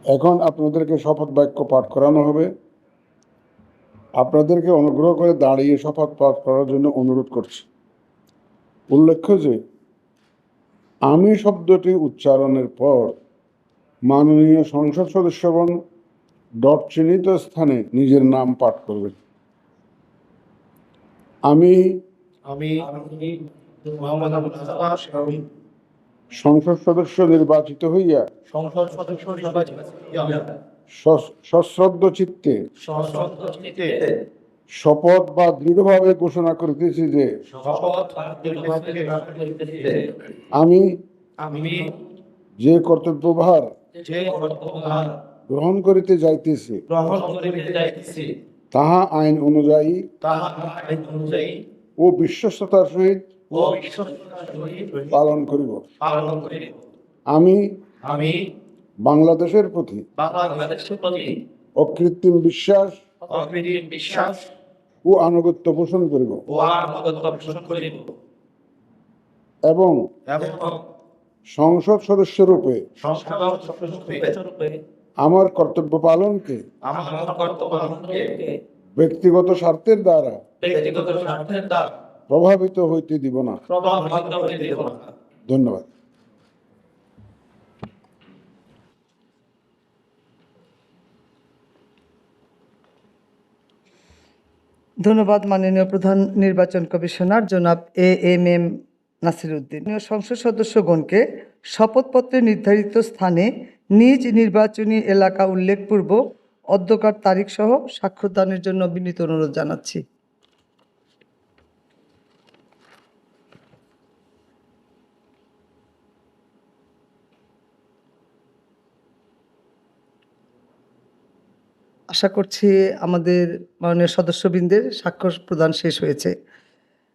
এখন আপনাদেরকে শপথ বাক্য পাঠ করানো হবে। আপনাদেরকে অনুগ্রহ করে দাঁড়িয়ে শপথ পাঠ করার জন্য অনুরোধ করছি। উল্লেখ্য যে আমি শব্দটি উচ্চারণের পর মাননীয় সংসদ সদস্যগণ ডট চিহ্নিত স্থানে নিজের নাম পাঠ করবেন। আমি সংসদ সদস্য নির্বাচিত হইয়া সশ্রদ্ধ চিত্তে শপথ বা দৃঢ়ভাবে ঘোষণা করিতেছি যে আমি যে কর্তব্যভার গ্রহণ করিতে যাইতেছি তাহা আইন অনুযায়ী ও বিশ্বস্ততার সহিত পালন করিব। আমি বাংলাদেশের প্রতি অকৃত্রিম বিশ্বাস ও আনুগত্য পোষণ করিব এবং সংসদ সদস্যরূপে আমার কর্তব্য পালনকে ব্যক্তিগত স্বার্থের দ্বারা প্রভাবিত হইতে দিব না। ধন্যবাদ। ধন্যবাদ মাননীয় প্রধান নির্বাচন কমিশনার জনাব এএমএম নাসির উদ্দিন। সংসদ সদস্যগণকে শপথপত্রে নির্ধারিত স্থানে নিজ নির্বাচনী এলাকা উল্লেখপূর্বক অধ্যকার তারিখ সহ স্বাক্ষরদানের জন্য বিনীত অনুরোধ জানাচ্ছি। আশা করছি আমাদের মাননীয় সদস্যবৃন্দের স্বাক্ষর প্রদান শেষ হয়েছে।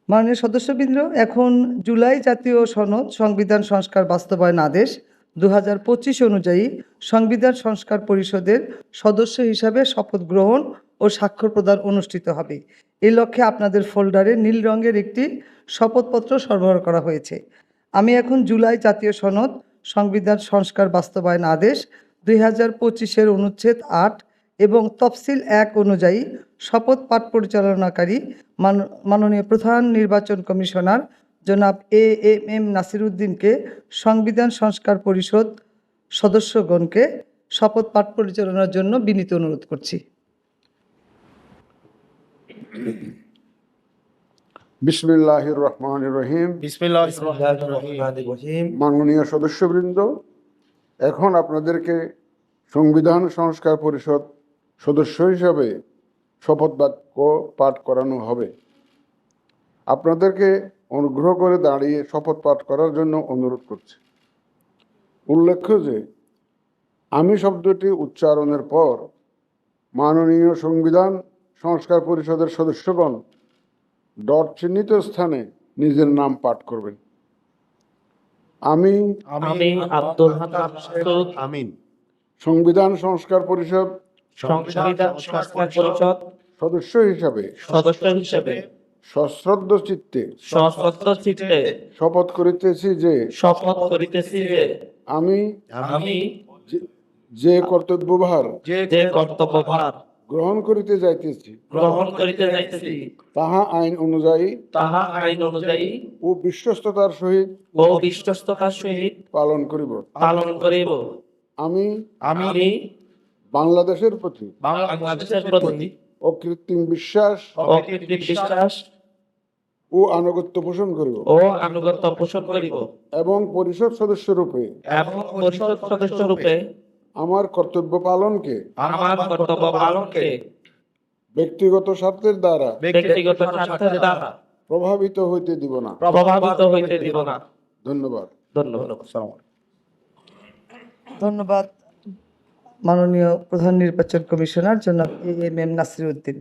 মাননীয় সদস্যবৃন্দ, এখন জুলাই জাতীয় সনদ সংবিধান সংস্কার বাস্তবায়ন আদেশ 2025 অনুযায়ী সংবিধান সংস্কার পরিষদের সদস্য হিসাবে শপথ গ্রহণ ও স্বাক্ষর প্রদান অনুষ্ঠিত হবে। এই লক্ষ্যে আপনাদের ফোল্ডারে নীল রঙের একটি শপথপত্র সরবরাহ করা হয়েছে। আমি এখন জুলাই জাতীয় সনদ সংবিধান সংস্কার বাস্তবায়ন আদেশ 2025-এর অনুচ্ছেদ 8 এবং তফসিল 1 অনুযায়ী শপথ পাঠ পরিচালনাকারী মাননীয় প্রধান নির্বাচন কমিশনার জনাব এএমএম নাসির উদ্দিনকে সংবিধান সংস্কার পরিষদ সদস্যগণকে শপথ পাঠ পরিচালনার জন্য বিনীত অনুরোধ করছি। বিসমিল্লাহির রহমানির রহিম। মাননীয় সদস্যবৃন্দ, এখন আপনাদেরকে সংবিধান সংস্কার পরিষদ সদস্য হিসাবে শপথ বাক্য পাঠ করানো হবে। আপনাদেরকে অনুগ্রহ করে দাঁড়িয়ে শপথ পাঠ করার জন্য অনুরোধ করছি। উল্লেখ্য যে আমি শব্দটি উচ্চারণের পর মাননীয় সংবিধান সংস্কার পরিষদের সদস্যগণ ডট চিহ্নিত স্থানে নিজের নাম পাঠ করবেন। আমি সংবিধান সংস্কার পরিষদ সদস্য হিসাবে সশ্রদ্ধ চিত্তে শপথ করিতেছি যে আমি যে কর্তব্যভার গ্রহণ করিতে যাইতেছি তাহা আইন অনুযায়ী ও বিশ্বস্ততার সহিত পালন করিব। আমি বাংলাদেশের প্রতি অকৃত্রিম বিশ্বাস ও আনুগত্য পোষণ করিব এবং পরিষদ সদস্যরূপে আমার কর্তব্য পালনকে ব্যক্তিগত স্বার্থের দ্বারা প্রভাবিত হইতে দিব না। ধন্যবাদ। ধন্যবাদ মাননীয় প্রধান নির্বাচন কমিশনার জনাব এএমএম নাসির উদ্দিন।